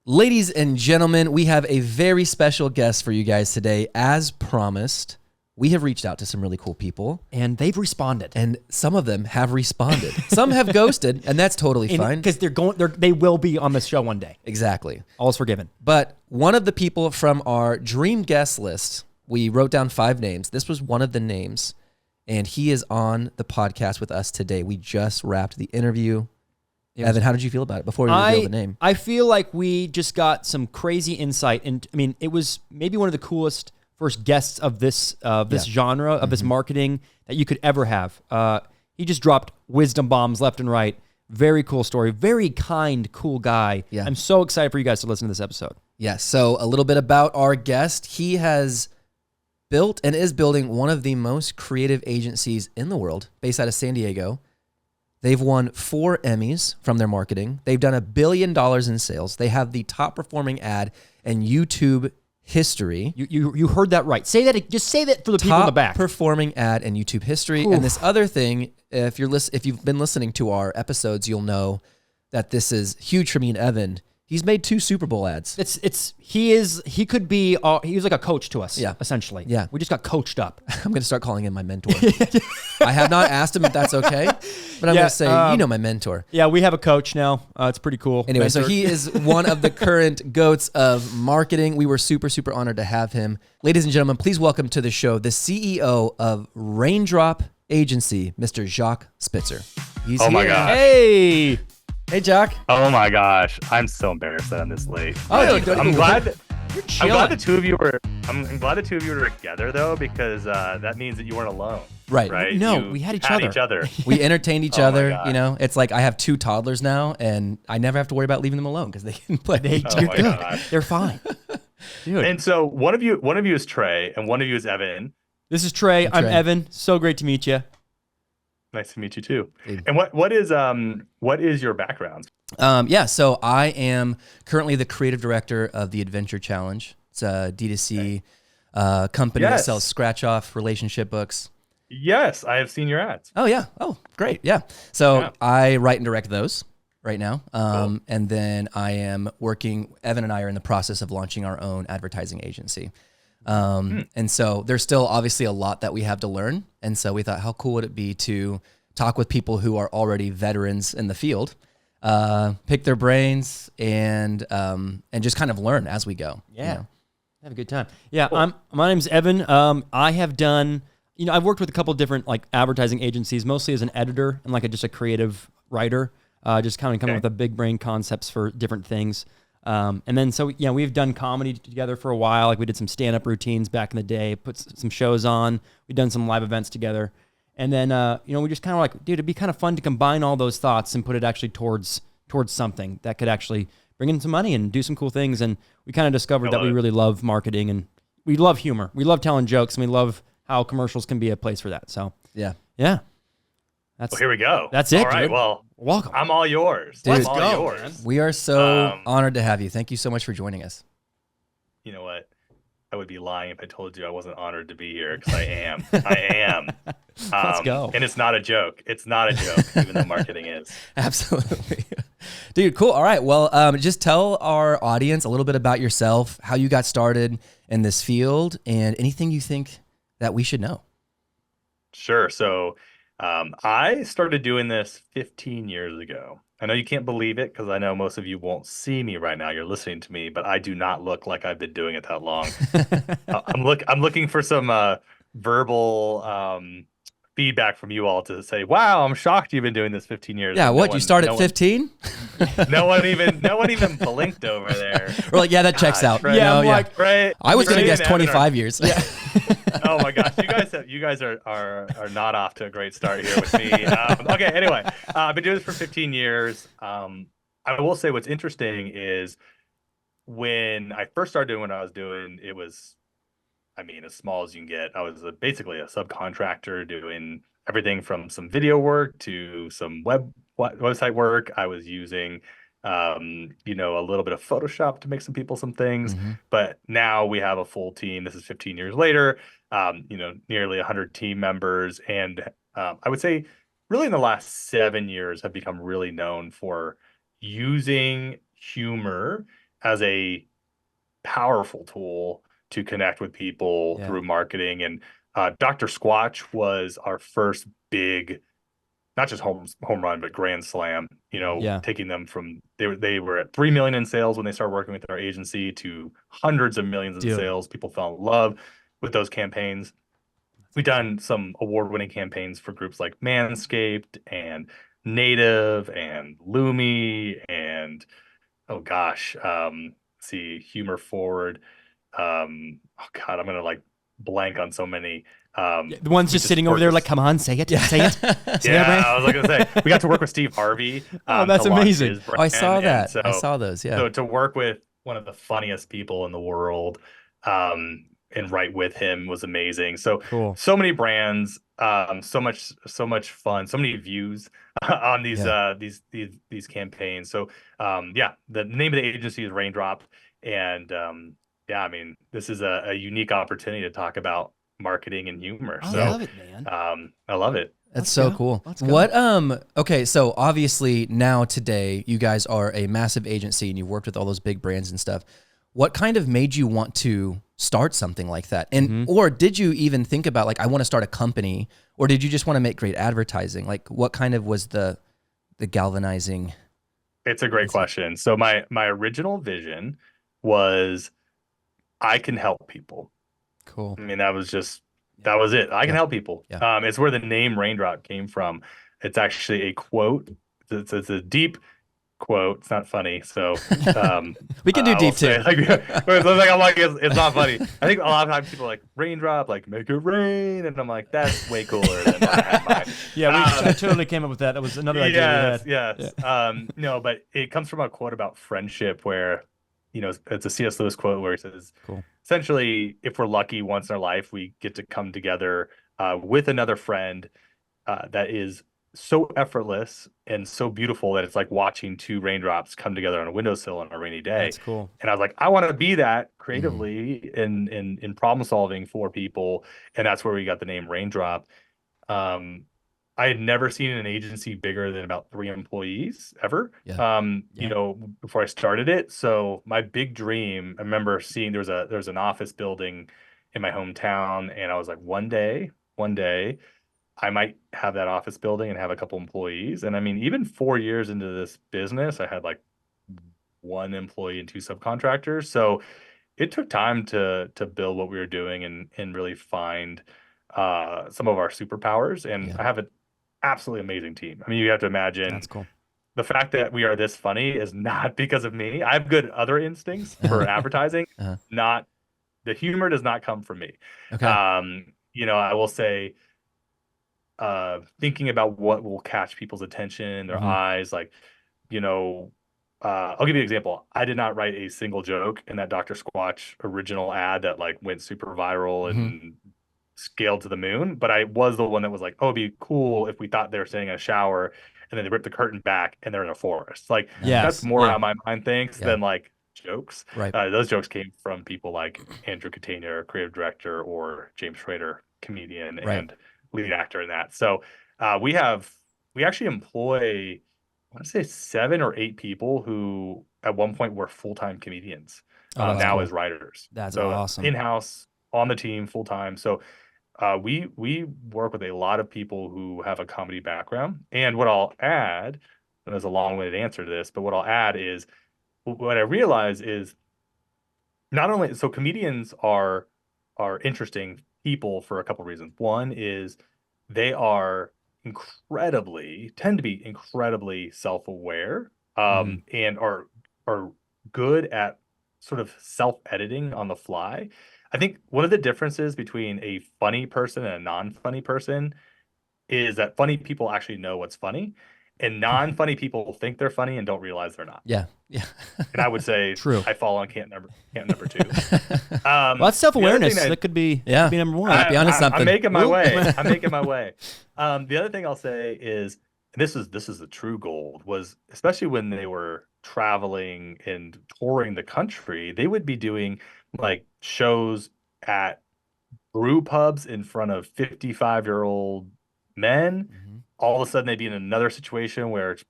Ladies and gentlemen, we have a very special guest for you guys today. As promised, we have reached out to some really cool people. And they've responded. And some of them have responded. Some have ghosted, and that's totally fine. Because they will be on the show one day. Exactly. All's forgiven. But one of the people from our dream guest list, we wrote down 5 names. This was one of the names, and he is on the podcast with us today. We just wrapped the interview. Evan, how did you feel about it before we reveal the name? I feel like we just got some crazy insight. And I mean, it was maybe one of the coolest first guests of this genre, of this marketing that you could ever have. He just dropped wisdom bombs left and right. Very cool story. Very kind, cool guy. Yeah. I'm so excited for you guys to listen to this episode. Yeah, so a little bit about our guest. He has built and is building one of the most creative agencies in the world, based out of San Diego. They've won 4 Emmys from their marketing. They've done $1 billion in sales. They have the top performing ad in YouTube history. You heard that right. Say that. Just say that for the people in the back. Top performing ad in YouTube history. Oof. And this other thing, if you've been listening to our episodes, you'll know that this is huge for me and Evan. He's made 2 Super Bowl ads. He was like a coach to us, essentially. Yeah. We just got coached up. I'm going to start calling him my mentor. I have not asked him if that's okay, but I'm going to say, my mentor. Yeah, we have a coach now. It's pretty cool. Anyway, mentor. so he is one of the current goats of marketing. We were super, super honored to have him. Ladies and gentlemen, please welcome to the show the CEO of Raindrop Agency, Mr. Jacques Spitzer. He's here. My gosh. Hey, Jacques. Oh my gosh, I'm so embarrassed that I'm this late. Oh, I'm glad. You're I'm glad the two of you were. I'm glad the two of you were together though, because that means that you weren't alone. Right. No, we had each other. We entertained each other. You know, it's like I have 2 toddlers now, and I never have to worry about leaving them alone because they can play. You're good. Gosh. They're fine. Dude. And so one of you is Trey, and one of you is Evan. This is Trey. I'm Evan. So great to meet you. Nice to meet you too. And what is your background? So I am currently the creative director of the Adventure Challenge. It's a D2C company that sells scratch-off relationship books. Yes, I have seen your ads. Oh, yeah. Oh, great. Yeah. So I write and direct those right now. Cool. And then I am Evan and I are in the process of launching our own advertising agency. And so there's still obviously a lot that we have to learn. And so we thought, how cool would it be to talk with people who are already veterans in the field, pick their brains and just kind of learn as we go. Yeah. You know? Have a good time. Yeah. Cool. My name's Evan. I have done, I've worked with a couple of different like advertising agencies, mostly as an editor and like just a creative writer, just kind of coming up with a big brain concepts for different things. And then, we've done comedy together for a while. Like we did some stand-up routines back in the day, put some shows on. We've done some live events together. And then, we just kind of like, dude, it'd be kind of fun to combine all those thoughts and put it actually towards something that could actually bring in some money and do some cool things. And we kind of discovered that we really love marketing and we love humor. We love telling jokes and we love how commercials can be a place for that. So yeah. Well, here we go. That's it. All right. Dude. Well, welcome. I'm all yours. Dude, I'm all yours. Man. We are so honored to have you. Thank you so much for joining us. You know what? I would be lying if I told you I wasn't honored to be here because I am. I am. Let's go. And it's not a joke. It's not a joke, even though marketing is. Absolutely. Dude, cool. All right. Well, just tell our audience a little bit about yourself, how you got started in this field, and anything you think that we should know. Sure. So I started doing this 15 years ago. I know you can't believe it because I know most of you won't see me right now. You're listening to me, but I do not look like I've been doing it that long. I'm looking for some verbal feedback from you all to say, "Wow, I'm shocked you've been doing this 15 years." Yeah, you started at 15? No one even blinked over there. We're like, yeah, that checks out. Right? Yeah, right. I was gonna guess 25 years. Yeah. Oh my gosh, you guys are not off to a great start here with me. Okay, anyway, I've been doing this for 15 years. I will say what's interesting is when I first started doing what I was doing, it was, as small as you can get. I was basically a subcontractor doing everything from some video work to some website work. I was using a little bit of Photoshop to make some people some things. Mm-hmm. But now we have a full team. This is 15 years later, nearly 100 team members. And I would say really in the last 7 years have become really known for using humor as a powerful tool to connect with people Yeah. through marketing. And Dr. Squatch was our first big, not just home run, but grand slam. Yeah. Taking them from they were at 3 million in sales when they started working with our agency to hundreds of millions in Dude. sales. People fell in love with those campaigns. We've done some award-winning campaigns for groups like Manscaped and Native and Lumi and oh gosh, let's see, Humor Forward. Oh God, I'm gonna like blank on so many. The one's just sitting over there like, come on, say it, say it. Say it, I was like gonna say we got to work with Steve Harvey. Oh, that's to launch amazing. his Oh, I saw brand. that. So, I saw those. Yeah. so to work with one of the funniest people in the world, and write with him was amazing. So Cool. so many brands, so much fun, so many views on these campaigns. So yeah, the name of the agency is Raindrop, and yeah, I mean this is a unique opportunity to talk about marketing and humor. I So love it, man. I love it. That's so cool. Let's go. What okay, so obviously now today you guys are a massive agency and you've worked with all those big brands and stuff. What kind of made you want to start something like that? And or did you even think about like I want to start a company, or did you just want to make great advertising? Like what kind of was the galvanizing? It's a great question. So my original vision was I can help people. Cool. I mean, that was it. I can help people. Yeah. It's where the name Raindrop came from. It's actually a quote. It's a deep quote. It's not funny. So We can do deep too. It's not funny. I think a lot of times people are like raindrop, like make it rain, and I'm like, that's way cooler than what I had in mind. Yeah, we totally came up with that. That was another idea we had. Yes. Yeah. No, but it comes from a quote about friendship where, it's a C.S. Lewis quote where he says, Cool. essentially, if we're lucky once in our life, we get to come together with another friend that is so effortless and so beautiful that it's like watching two raindrops come together on a windowsill on a rainy day. That's cool. And I was like, I want to be that creatively in problem solving for people. And that's where we got the name Raindrop. I had never seen an agency bigger than about 3 employees ever. Yeah. Before I started it. So my big dream, I remember seeing there was an office building in my hometown, and I was like, one day, I might have that office building and have a couple employees. And I mean, even 4 years into this business, I had like 1 employee and 2 subcontractors. So it took time to build what we were doing and really find some of our superpowers. And I have an absolutely amazing team. I mean, you have to imagine That's cool. the fact that we are this funny is not because of me. I have good other instincts for advertising. Not the humor does not come from me. Okay. I will say, thinking about what will catch people's attention, their eyes, like, I'll give you an example. I did not write a single joke in that Dr. Squatch original ad that like went super viral and scaled to the moon, but I was the one that was like, oh, it'd be cool if we thought they were staying in a shower and then they rip the curtain back and they're in a forest. Like that's more how my mind thinks than like jokes. Right. Those jokes came from people like Andrew Catania, creative director, or James Schrader, comedian and lead actor in that. So we actually employ, I want to say 7 or 8 people who at one point were full-time comedians now as writers. That's awesome. In-house on the team full-time. So we work with a lot of people who have a comedy background. And what I'll add, and there's a long-winded answer to this, but what I'll add is what I realize is not only so comedians are interesting people for a couple reasons. One is they are tend to be incredibly self-aware and are good at sort of self-editing on the fly. I think one of the differences between a funny person and a non-funny person is that funny people actually know what's funny, and non-funny people think they're funny and don't realize they're not. Yeah. And I would say True. I fall on camp number 2. Well, that's self-awareness. That could be number 1. Be honest, something. I'm making my way. The other thing I'll say is, and this is the true gold, was especially when they were traveling and touring the country, they would be doing like shows at brew pubs in front of 55-year-old men. All of a sudden they'd be in another situation where it's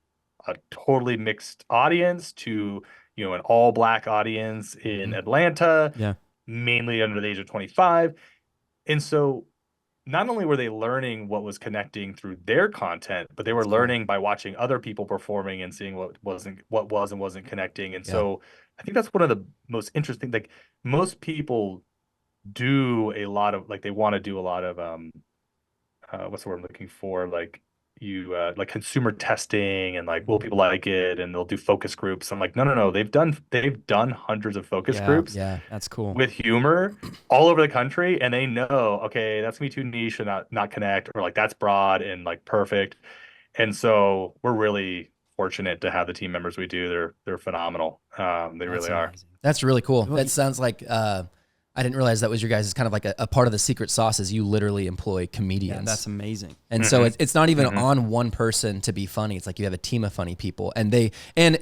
a totally mixed audience to, an all black audience in Atlanta, Yeah. mainly under the age of 25. And so not only were they learning what was connecting through their content, but they were That's cool. learning by watching other people performing and seeing what was and wasn't connecting. And Yeah. so I think that's one of the most interesting, like most people do a lot of like they want to do a lot of what's the word I'm looking for? Like like consumer testing and like will people like it, and they'll do focus groups. I'm like, no. They've done hundreds of focus Yeah. groups Yeah. That's cool. with humor all over the country, and they know, okay, that's gonna be too niche and not connect, or like that's broad and like perfect. And so we're really fortunate to have the team members we do. They're phenomenal. They That's really are. amazing. That's really cool. Well, That sounds like I didn't realize that was your guys' kind of like a part of the secret sauce is you literally employ Yeah, comedians. that's amazing. And so it's not even on one person to be funny. It's like you have a team of funny people, and they and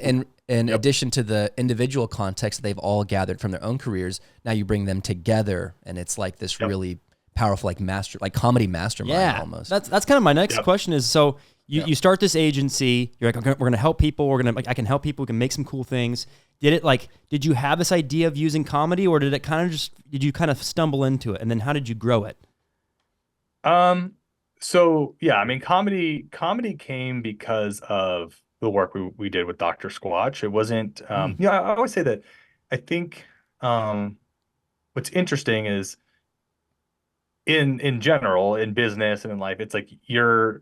in addition to the individual context they've all gathered from their own careers, now you bring them together, and it's like this really powerful like comedy mastermind Yeah, almost. that's kind of my next question is, so you start this agency, you're like, we're gonna help people, I can help people, we can make some cool things. Did you have this idea of using comedy, or did you kind of stumble into it, and then how did you grow it? So yeah, I mean, comedy came because of the work we did with Dr. Squatch. It wasn't, I always say that I think what's interesting is in general, in business and in life, it's like you're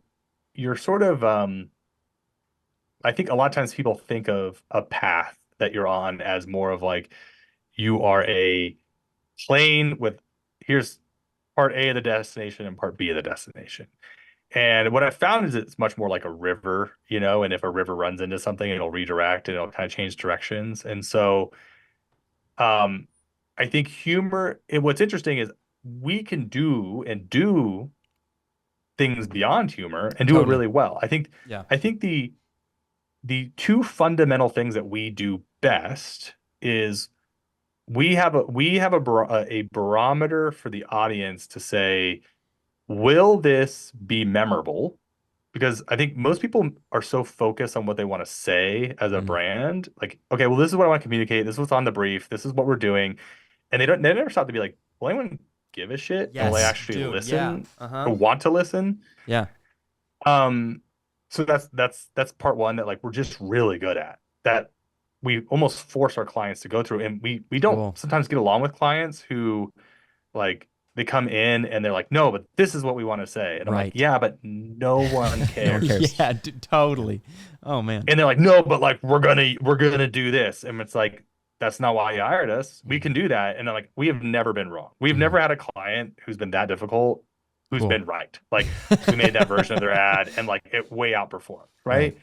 sort of I think a lot of times people think of a path that you're on as more of like you are a plane with here's part A of the destination and part B of the destination. And what I found is it's much more like a river, and if a river runs into something, it'll redirect and it'll kind of change directions. And so I think what's interesting is we can do things beyond humor and do it Totally. really well. I think the two fundamental things that we do best is we have a barometer for the audience to say, will this be memorable? Because I think most people are so focused on what they want to say as a brand. Like, okay, well, this is what I want to communicate. This is what's on the brief. This is what we're doing. And they never stop to be like, will anyone give a shit? And will they Yes, actually dude, listen yeah. or want to listen? Yeah. So that's part one that like we're just really good at, that we almost force our clients to go through. And we don't Cool. sometimes get along with clients who like they come in and they're like, no, but this is what we want to say. And I'm like, Right. yeah, but no one cares. cares. Yeah, totally. Oh man. And they're like, no, but like we're gonna do this. And it's like, that's not why you hired us. We can do that. And they're like, we have never been wrong. We've never had a client who's been that difficult, who's Cool. been right. Like we made that version of their ad and like it way outperformed, right?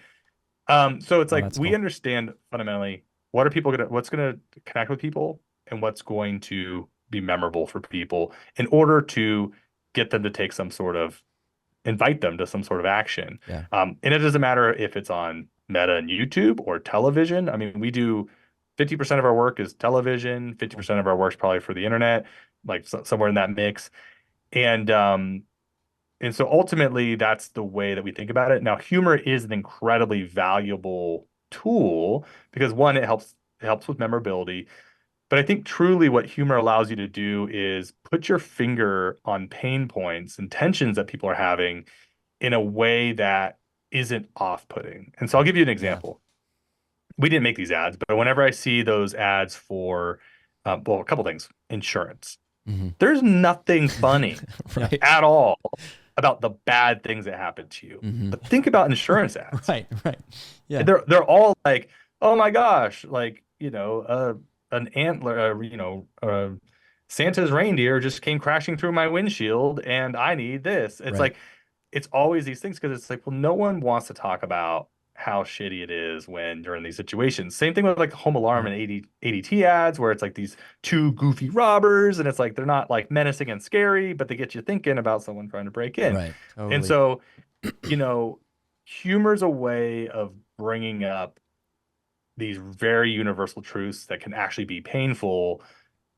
So it's like that's we cool. understand fundamentally what's gonna connect with people and what's going to be memorable for people in order to get them to take invite them to some sort of action. Yeah. And it doesn't matter if it's on Meta and YouTube or television. I mean, we do 50% of our work is television, 50% of our work is probably for the internet, like somewhere in that mix. And so ultimately that's the way that we think about it. Now, humor is an incredibly valuable tool because one, it helps with memorability. But I think truly what humor allows you to do is put your finger on pain points and tensions that people are having in a way that isn't off-putting. And so I'll give you an example. We didn't make these ads, but whenever I see those ads for, a couple things, insurance, there's nothing funny Right. at all about the bad things that happen to you. But think about insurance ads. Right. Yeah. They're all like, oh my gosh, like, an antler, Santa's reindeer just came crashing through my windshield and I need this. It's Right. like, it's always these things because it's like, well, no one wants to talk about how shitty it is when you're in these situations. Same thing with like Home Alarm and ADT ads, where it's like these two goofy robbers and it's like they're not like menacing and scary, but they get you thinking about someone trying to break in. Right. Totally. And so, humor's a way of bringing up these very universal truths that can actually be painful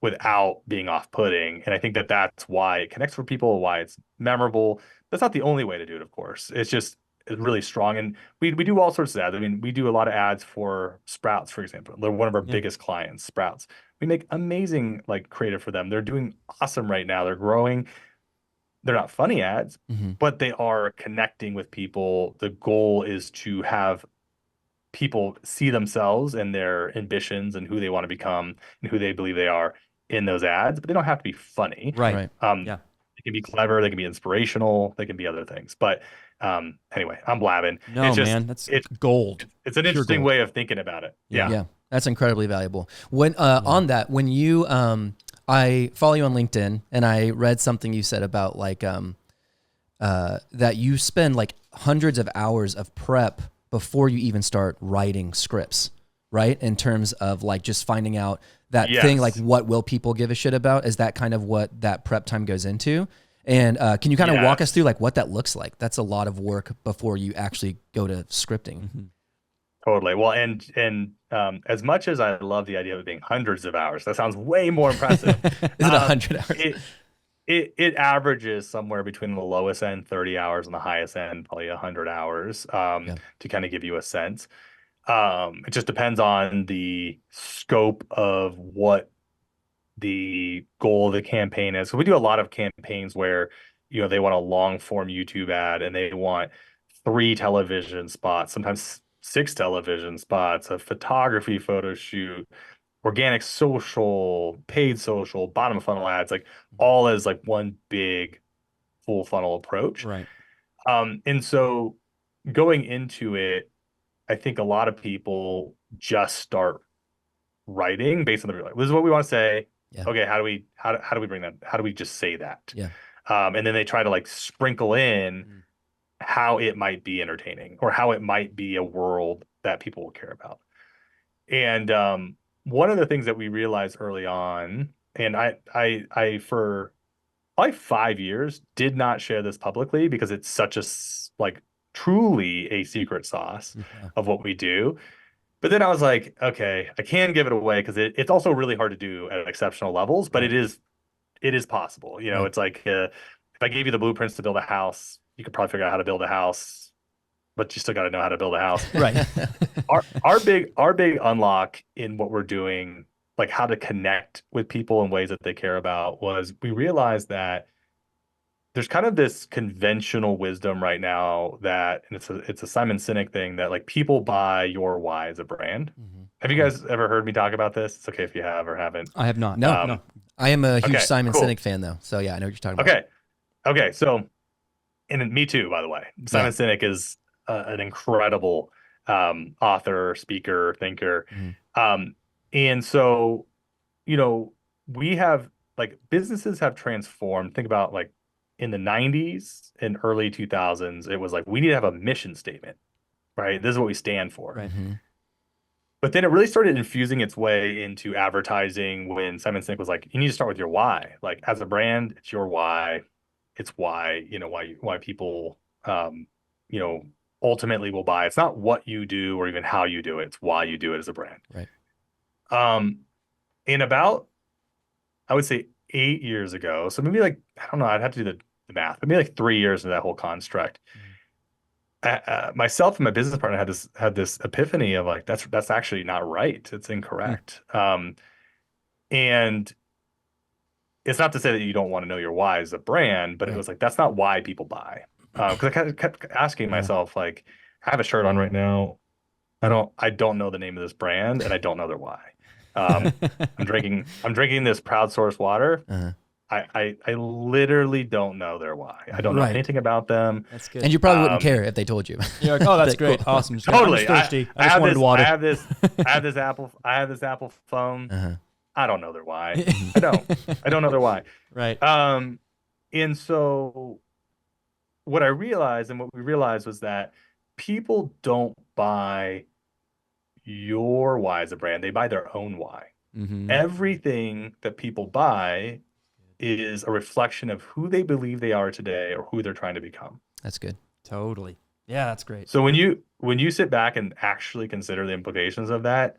without being off-putting. And I think that that's why it connects with people, why it's memorable. That's not the only way to do it, of course. It's just really strong. And we do all sorts of ads. I mean, we do a lot of ads for Sprouts, for example. They're one of our biggest clients, Sprouts. We make amazing like creative for them. They're doing awesome right now. They're growing. They're not funny ads, but they are connecting with people. The goal is to have people see themselves and their ambitions and who they want to become and who they believe they are in those ads, but they don't have to be funny. Right. They can be clever, they can be inspirational, they can be other things. But anyway, I'm blabbing. No, it's just, man, that's gold. It's an interesting way of thinking about it. Yeah. That's incredibly valuable. When on that, when you I follow you on LinkedIn, and I read something you said about like that you spend like hundreds of hours of prep before you even start writing scripts, right? In terms of like just finding out that thing, like what will people give a shit about? Is that kind of what that prep time goes into? And can you kind of walk us through like what that looks like? That's a lot of work before you actually go to scripting. Totally. Well, and as much as I love the idea of it being hundreds of hours, that sounds way more impressive. Is it 100 hours? It averages somewhere between the lowest end 30 hours and the highest end probably 100 hours to kind of give you a sense. It just depends on the scope of what the goal of the campaign is. So we do a lot of campaigns where, you know, they want a long form YouTube ad and they want 3 television spots, sometimes 6 television spots, a photography photo shoot, organic social, paid social, bottom of funnel ads, like all as like one big full funnel approach. Right. And so going into it, I think a lot of people just start writing based on the like, this is what we want to say. Yeah. Okay, how do we bring that? How do we just say that? Yeah. And then they try to like sprinkle in how it might be entertaining or how it might be a world that people will care about. And one of the things that we realized early on, and I for probably 5 years did not share this publicly because it's such a like truly a secret sauce of what we do. But then I was like, okay, I can give it away because it's also really hard to do at exceptional levels, but it is possible. You know, it's like if I gave you the blueprints to build a house, you could probably figure out how to build a house, but you still got to know how to build a house. Right. Our big unlock in what we're doing, like how to connect with people in ways that they care about, was we realized that there's kind of this conventional wisdom right now that, and it's a Simon Sinek thing, that like people buy your why as a brand. Have you guys ever heard me talk about this? It's okay if you have or haven't. I have not. No. I am a huge Simon cool. Sinek fan though. So yeah, I know what you're talking about. Okay. So, and me too, by the way. Simon Sinek is an incredible author, speaker, thinker. And so, you know, we have like businesses have transformed. Think about like in the 90s and early 2000s, it was like, we need to have a mission statement, right? This is what we stand for. Right. But then it really started infusing its way into advertising when Simon Sinek was like, you need to start with your why. Like as a brand, it's your why. It's why, you know, why people, you know, ultimately will buy. It's not what you do or even how you do it. It's why you do it as a brand. Right. In about, I would say 8 years ago, so maybe like, I don't know, I'd have to do the math, but maybe like 3 years into that whole construct. Myself and my business partner had this epiphany of like, that's actually not right. It's incorrect. And it's not to say that you don't want to know your why as a brand, but it was like, that's not why people buy. Because I kind of kept asking myself, like, I have a shirt on right now. I don't know the name of this brand, and I don't know their why. I'm drinking this Proud Source water. I literally don't know their why. I don't know anything about them. That's good. And you probably wouldn't care if they told you. You're like, oh, that's great, awesome. Totally. I'm thirsty. I just wanted water. I have this Apple phone. I don't know their why. I don't know their why. Right. And so what I realized and what we realized was that people don't buy your why as a brand. They buy their own why. Everything that people buy is a reflection of who they believe they are today or who they're trying to become. That's good. Totally. Yeah, that's great. So when you sit back and actually consider the implications of that,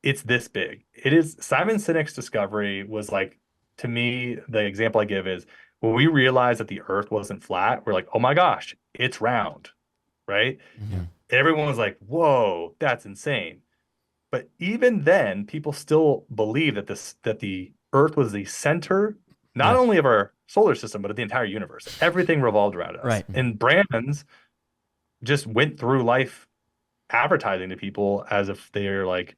it's this big. It is. Simon Sinek's discovery was like, to me, the example I give is when we realized that the earth wasn't flat, we're like, oh my gosh, it's round, right? Mhm. Everyone was like, whoa, that's insane. But even then, people still believe that the Earth was the center, not Yeah. only of our solar system, but of the entire universe. Everything revolved around us. Right. And brands just went through life advertising to people as if they're like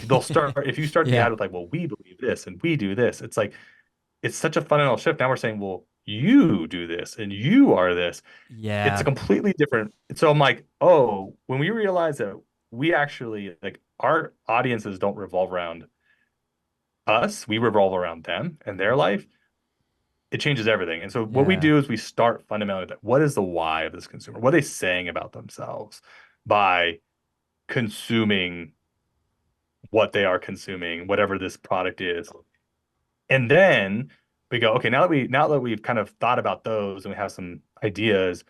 they'll start if you start the Yeah. ad with like, well, we believe this and we do this. It's like it's such a fundamental shift. Now we're saying, well, you do this and you are this. It's a Yeah. completely different. So I'm like, oh, when we realize that we actually like our audiences don't revolve around us, we revolve around them and their life, it changes everything. And so what we Yeah. do is we start fundamentally with what is the why of this consumer? What are they saying about themselves by consuming what they are consuming, whatever this product is. And then we go, okay, now that we've kind of thought about those and we have some ideas,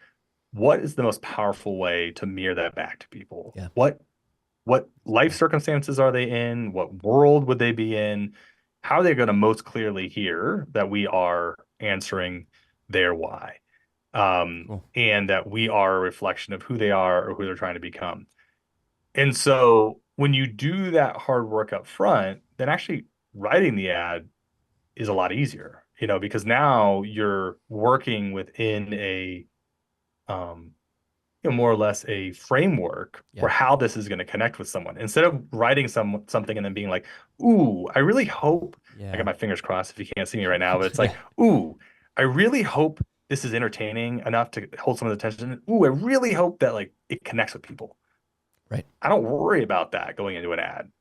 what is the most powerful way to mirror that back to people? Yeah. What life circumstances are they in? What world would they be in? How are they going to most clearly hear that we are answering their why? Cool. And that we are a reflection of who they are or who they're trying to become. And so when you do that hard work up front, then actually writing the ad is a lot easier, because now you're working within a um, more or less a framework Yeah. for how this is going to connect with someone. Instead of writing something and then being like, ooh, I really hope, I got Yeah. my fingers crossed if you can't see me right now, but it's Yeah. like, ooh, I really hope this is entertaining enough to hold someone's attention. Ooh, I really hope that like it connects with people. Right. I don't worry about that going into an ad.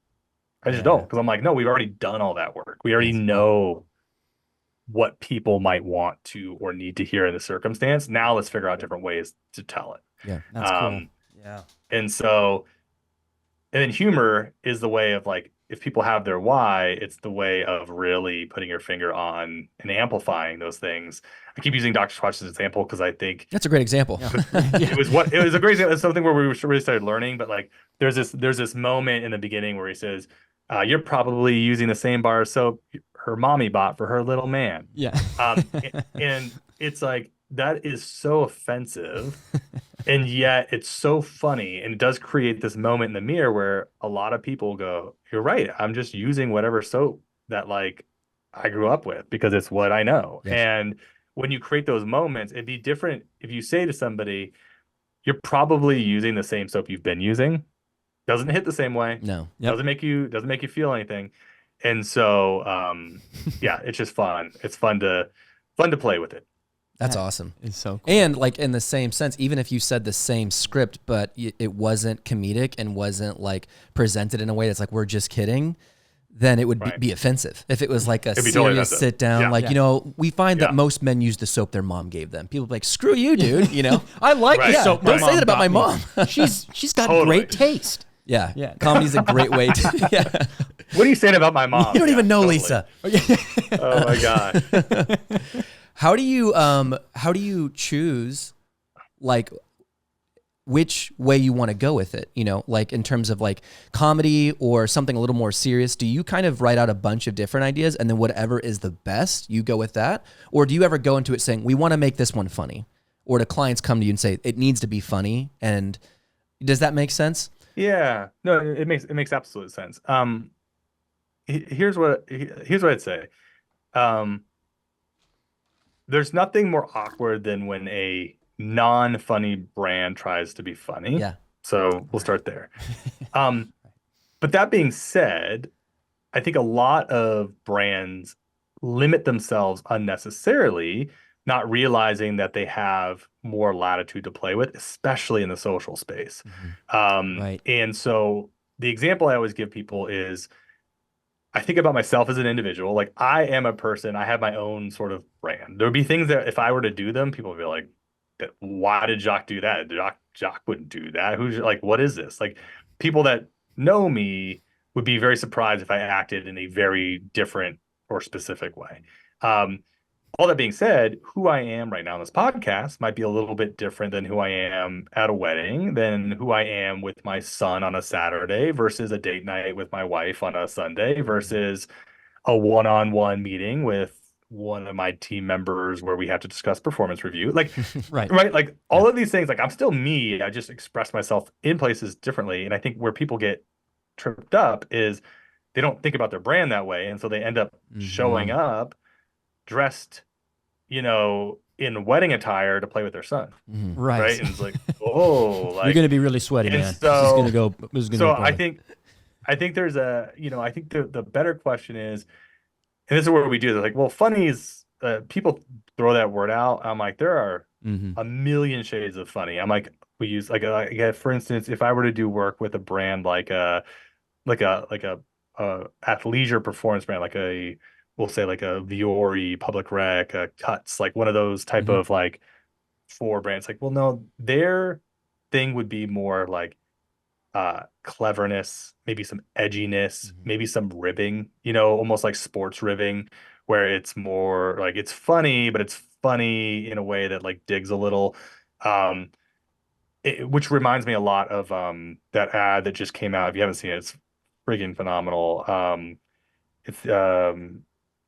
I just don't Yeah. because I'm like, no, we've already done all that work. We already Yes. know what people might want to or need to hear in the circumstance. Now let's figure out different ways to tell it. Yeah. That's cool. Yeah. And so, and then humor is the way of like, if people have their why, it's the way of really putting your finger on and amplifying those things. I keep using Dr. Squatch as an example because I think That's a great example. it was a great example. It's something where we really started learning, but like there's this moment in the beginning where he says, you're probably using the same bar of soap her mommy bought for her little man. Yeah. And it's like that is so offensive, and yet it's so funny, and it does create this moment in the mirror where a lot of people go, "You're right. I'm just using whatever soap that like I grew up with because it's what I know." Yes. And when you create those moments, it'd be different if you say to somebody, "You're probably using the same soap you've been using." Doesn't hit the same way. No. Yep. Doesn't make you feel anything. And so yeah, it's just fun. It's fun to play with it. That's That awesome. is so cool. And like in the same sense, even if you said the same script, but it wasn't comedic and wasn't like presented in a way that's like, we're just kidding, then it would Right. be offensive. If it was like a It'd be totally serious offensive. sit down, Yeah. like, Yeah. we find that Yeah. most men use the soap their mom gave them. People be like, screw you, dude. I like Right. the soap. Don't say that about my got mom. me. She's got Totally. great taste. Yeah. Yeah. Comedy's a great way to, yeah. What are you saying about my mom? You don't Yeah, even know totally. Lisa. Oh my God. How do you choose like which way you want to go with it? Like in terms of like comedy or something a little more serious, do you kind of write out a bunch of different ideas and then whatever is the best, you go with that? Or do you ever go into it saying, we want to make this one funny? Or do clients come to you and say, it needs to be funny? And does that make sense? Yeah. No, it makes absolute sense. Here's what I'd say. There's nothing more awkward than when a non-funny brand tries to be funny. Yeah. So we'll start there. But that being said, I think a lot of brands limit themselves unnecessarily, not realizing that they have more latitude to play with, especially in the social space. Right. And so the example I always give people is I think about myself as an individual. Like I am a person, I have my own sort of brand. There would be things that if I were to do them, people would be like, why did Jacques do that? Jacques wouldn't do that. Who's like, what is this? Like people that know me would be very surprised if I acted in a very different or specific way. All that being said, who I am right now on this podcast might be a little bit different than who I am at a wedding, than who I am with my son on a Saturday versus a date night with my wife on a Sunday versus a one-on-one meeting with one of my team members where we have to discuss performance review. Like, Right. right. Like all of these things, like I'm still me. I just express myself in places differently. And I think where people get tripped up is they don't think about their brand that way. And so they end up showing up dressed, in wedding attire to play with their son. Right. Right. And it's like, oh, like you're going to be really sweaty, and man. so- this is going to so go I think there's I think the better question is, and this is where we do this, like, well, funny is, people throw that word out. I'm like, there are a million shades of funny. I'm like, we use for instance, if I were to do work with a brand like a athleisure performance brand, we'll say like a Viore, Public Rec, Cuts, like one of those type of like 4 brands. Like, well, no, their thing would be more like cleverness, maybe some edginess, maybe some ribbing, almost like sports ribbing, where it's more like it's funny, but it's funny in a way that like digs a little. Which reminds me a lot of that ad that just came out. If you haven't seen it, it's freaking phenomenal. It's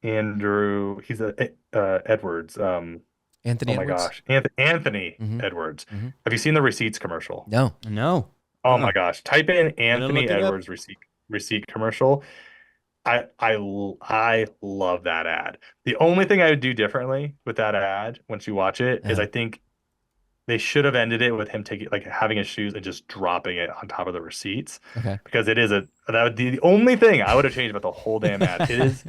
Andrew, he's Edwards. Anthony Oh my Edwards? gosh, Anthony Edwards. Have you seen the receipts commercial? No. Oh my gosh, type in look Anthony it up. Edwards receipt commercial. I love that ad. The only thing I would do differently with that ad once you watch it is I think they should have ended it with him having his shoes and just dropping it on top of the receipts. Okay. Because that would be the only thing I would have changed about the whole damn ad. It is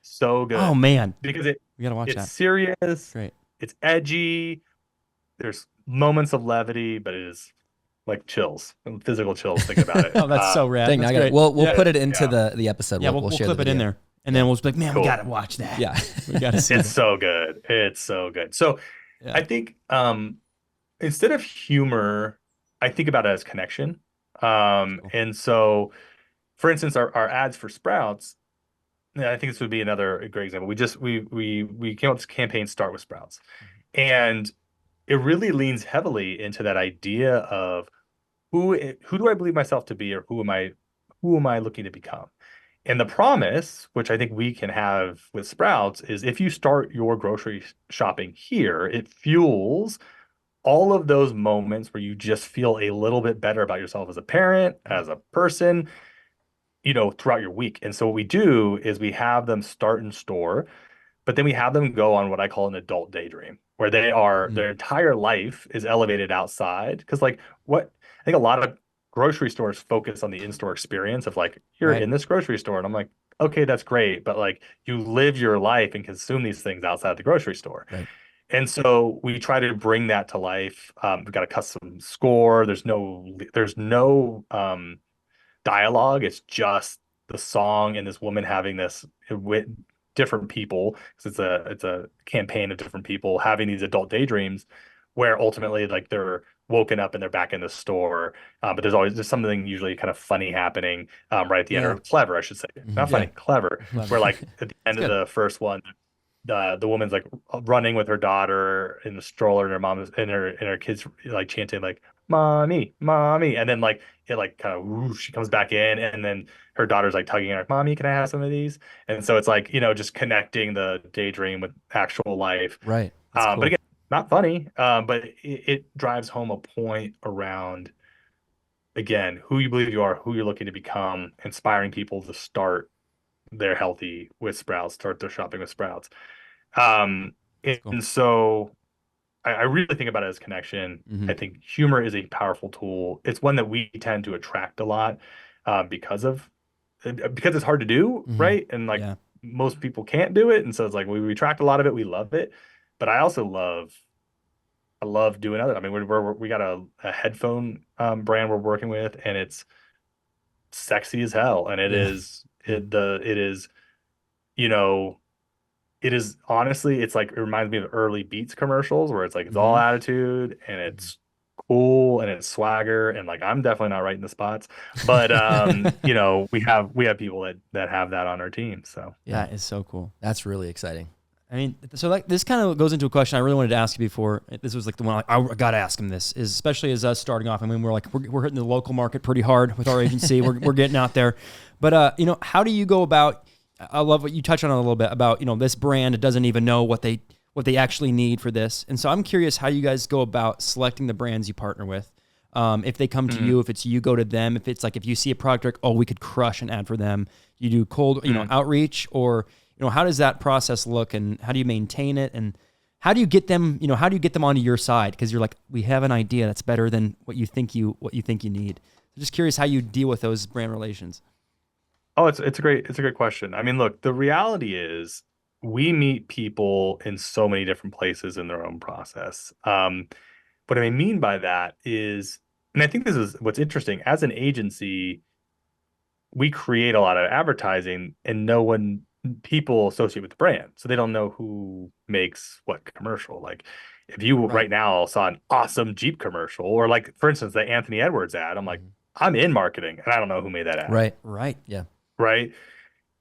so good. Oh man, Because we gotta watch it's that. serious. Great. It's edgy. There's moments of levity, but it is like chills, physical chills. Think about it. Oh, that's so rad. Dang, That's I got great. it. We'll Yeah. put it into the episode. Yeah, we'll share clip the it in video. there, and then we'll just be like, man, Cool. we gotta watch that. Yeah. We gotta see It's that. so good. It's so good. So Yeah. I think instead of humor, I think about it as connection. And so, for instance, our ads for Sprouts, I think this would be another great example. We came up with this campaign, Start with Sprouts, and it really leans heavily into that idea of who do I believe myself to be, or who am I looking to become? And the promise, which I think we can have with Sprouts, is if you start your grocery shopping here, it fuels all of those moments where you just feel a little bit better about yourself as a parent, as a person, throughout your week. And so what we do is we have them start in store, but then we have them go on what I call an adult daydream, where their entire life is elevated outside. Because I think a lot of grocery stores focus on the in-store experience of like, you're in this grocery store. And I'm like, okay, that's great. But like you live your life and consume these things outside the grocery store. Right. And so we try to bring that to life. We've got a custom score. There's no dialogue. It's just the song and this woman having this with different people, because it's a campaign of different people having these adult daydreams, where ultimately like they're woken up and they're back in the store. But there's something usually kind of funny happening right at the end, or clever, I should say. Not funny, clever. Where like at the end of the first one, the woman's like running with her daughter in the stroller, and her mom and her kids like chanting like "mommy, mommy," and then like it like kind of she comes back in, and then her daughter's like tugging her like, "Mommy, can I have some of these?" And so it's like just connecting the daydream with actual life. Right. Cool. But again, not funny, but it drives home a point around, again, who you believe you are, who you're looking to become, inspiring people to start their healthy with Sprouts, start their shopping with Sprouts. And so I really think about it as connection. I think humor is a powerful tool. It's one that we tend to attract a lot because it's hard to do, right? And like most people can't do it. And so it's like we attract a lot of it. We love it. But I also love doing other. I mean, we got a headphone brand we're working with, and it's sexy as hell. And it is honestly, it's like, it reminds me of early Beats commercials where it's like, it's all attitude and it's cool and it's swagger, and like, I'm definitely not writing the spots, but we have people that have that on our team. So that is so cool. That's really exciting. I mean, so like this kind of goes into a question I really wanted to ask you before. This was like the one I got to ask him this, is especially as us starting off. I mean, we're hitting the local market pretty hard with our agency. we're getting out there, but how do you go about? I love what you touched on a little bit about, this brand doesn't even know what they actually need for this. And so I'm curious how you guys go about selecting the brands you partner with. If they come to you, if it's you go to them, if it's like, if you see a product like, oh, we could crush an ad for them, you do cold, outreach, or, how does that process look, and how do you maintain it? And how do you get them, onto your side? Cause you're like, we have an idea that's better than what you think you need. So just curious how you deal with those brand relations. Oh, it's a great question. I mean, look, the reality is we meet people in so many different places in their own process. What I mean by that is, and I think this is what's interesting, as an agency, we create a lot of advertising and people associate with the brand. So they don't know who makes what commercial. Like if you right now saw an awesome Jeep commercial, or like, for instance, the Anthony Edwards ad, I'm like, I'm in marketing and I don't know who made that ad. Right. Yeah. Right.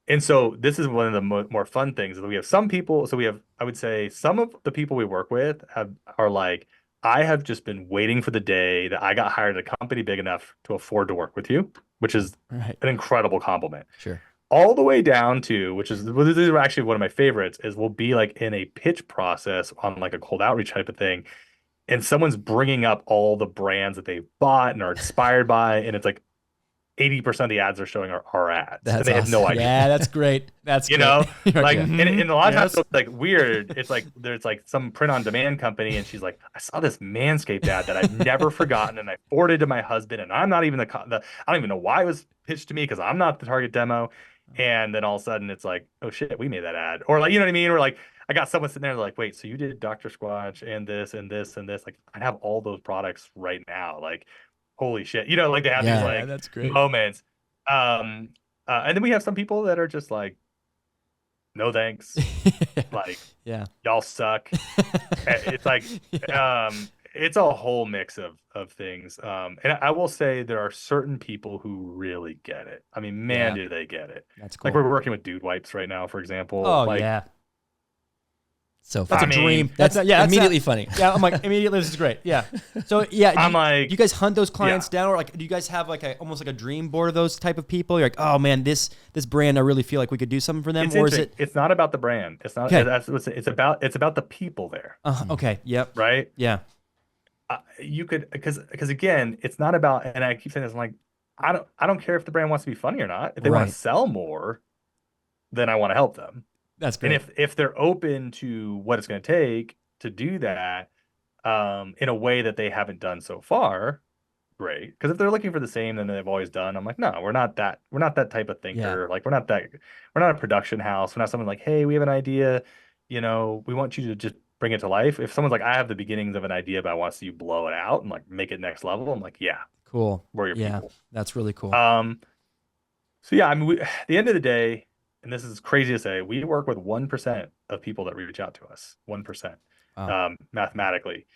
And so this is one of the more fun things is we have some people. So I would say some of the people we work with are like, I have just been waiting for the day that I got hired at a company big enough to afford to work with you, which is an incredible compliment. Sure. All the way down to, this is actually one of my favorites, is we'll be like in a pitch process on like a cold outreach type of thing. And someone's bringing up all the brands that they've bought and are inspired by. And it's like, 80% of the ads are showing our ads. That's and they awesome. have no idea. Yeah, that's great. That's you great. know, like, and a lot of times it's like weird. It's like there's like some print on demand company, and she's like, I saw this Manscaped ad that I've never forgotten, and I forwarded to my husband, and I'm not even I don't even know why it was pitched to me because I'm not the target demo. And then all of a sudden it's like, oh shit, we made that ad, or like, you know what I mean? Or like, I got someone sitting there like, wait, so you did Dr. Squatch and this and this and this? Like, I have all those products right now. Like, holy shit, like they have these like that's great moments. And then we have some people that are just like, no thanks. Like, y'all suck. It's like, it's a whole mix of things. And I will say there are certain people who really get it. I mean, man, do they get it. That's cool. Like we're working with Dude Wipes right now, for example. Oh, like, yeah. So that's a dream. That's immediately funny. Yeah, I'm like, immediately, this is great. Yeah. So yeah, do you guys hunt those clients down, or like, do you guys have like almost like a dream board of those type of people? You're like, oh man, this brand, I really feel like we could do something for them. Or is it? It's not about the brand. It's not. Okay. It's about the people there. Okay. Yep. Right. Yeah. You could, because again, it's not about. And I keep saying this. I'm like, I don't care if the brand wants to be funny or not. If they want to sell more, then I want to help them. That's great. And if they're open to what it's going to take to do that, in a way that they haven't done so far, great. Because if they're looking for the same than they've always done, I'm like, no, we're not that type of thinker. Like we're not a production house. We're not someone like, hey, we have an idea, we want you to just bring it to life. If someone's like, I have the beginnings of an idea, but I want to see you blow it out and like make it next level, I'm like, yeah, cool. We're your people. That's really cool. So yeah, I mean, at the end of the day, and this is crazy to say, we work with 1% of people that reach out to us. 1%, mathematically.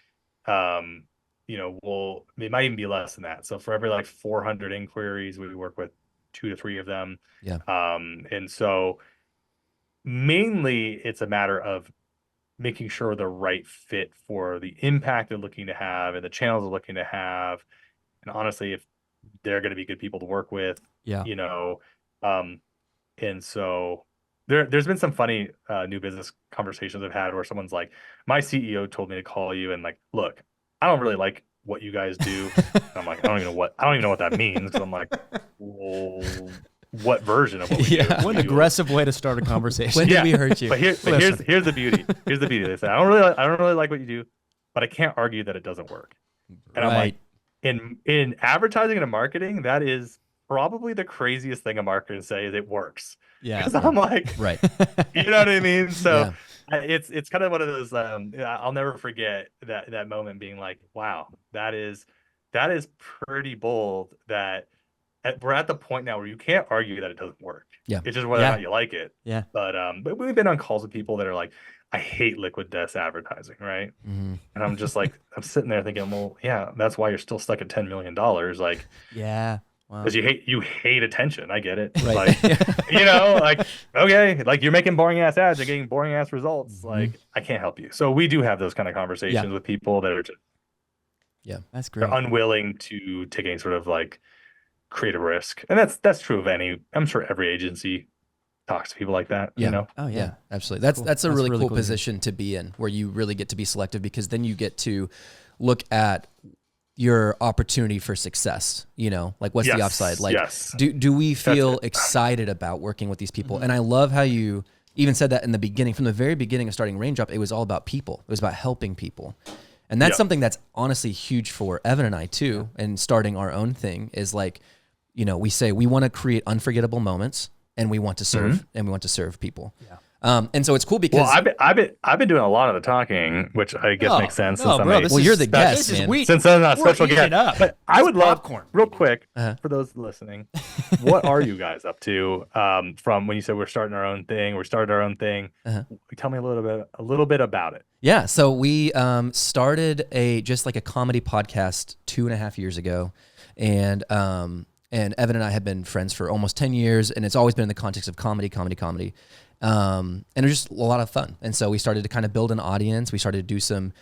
It might even be less than that. So for every like 400 inquiries, we work with 2 to 3 of them. Yeah. And so mainly it's a matter of making sure the right fit for the impact they're looking to have and the channels they're looking to have. And honestly, if they're going to be good people to work with, and so there's been some funny new business conversations I've had where someone's like, my CEO told me to call you and like, look, I don't really like what you guys do. And I'm like, I don't even know what that means. So I'm like, well, what version of what we do? What an aggressive way to start a conversation. When did we hurt you? But here's the beauty. Here's the beauty. They say, I don't really like what you do, but I can't argue that it doesn't work. And I'm like, in advertising and marketing, that is probably the craziest thing a marketer can say is it works. Yeah. Because I'm like, right. You know what I mean? So it's kind of one of those, I'll never forget that moment being like, wow, that is pretty bold that we're at the point now where you can't argue that it doesn't work. Yeah. It's just whether or not you like it. Yeah. But we've been on calls with people that are like, I hate liquid death advertising, right? Mm-hmm. And I'm just like, I'm sitting there thinking, well, yeah, that's why you're still stuck at $10 million. Like, yeah. Because you hate attention. I get it. Right. Like, like, okay, like you're making boring ass ads, you're getting boring ass results. Mm-hmm. Like, I can't help you. So we do have those kind of conversations with people that are just that's great. They're unwilling to take any sort of like creative risk. And that's true of I'm sure every agency talks to people like that. Yeah. You know? Oh yeah. Absolutely. That's a really cool cool position to be in, where you really get to be selective, because then you get to look at your opportunity for success. You know, like what's the upside? Like, do we feel excited about working with these people? And I love how you even said that in the beginning, from the very beginning of starting Raindrop, it was all about people. It was about helping people. And that's something that's honestly huge for Evan and I too. And starting our own thing is like, you know, we say we want to create unforgettable moments, and we want to serve, and we want to serve people. Yeah. And so it's cool because I've been doing a lot of the talking, which I guess makes sense. No, bro, you're the guest, man. Since I'm not special guest, but I would love popcorn, real quick for those listening. What are you guys up to? From when you said we're starting our own thing, tell me a little bit about it. Yeah, so we started just like a comedy podcast 2.5 years ago, and Evan and I have been friends for almost 10 years, and it's always been in the context of comedy. And it was just a lot of fun. And so we started to kind of build an audience. We started to do some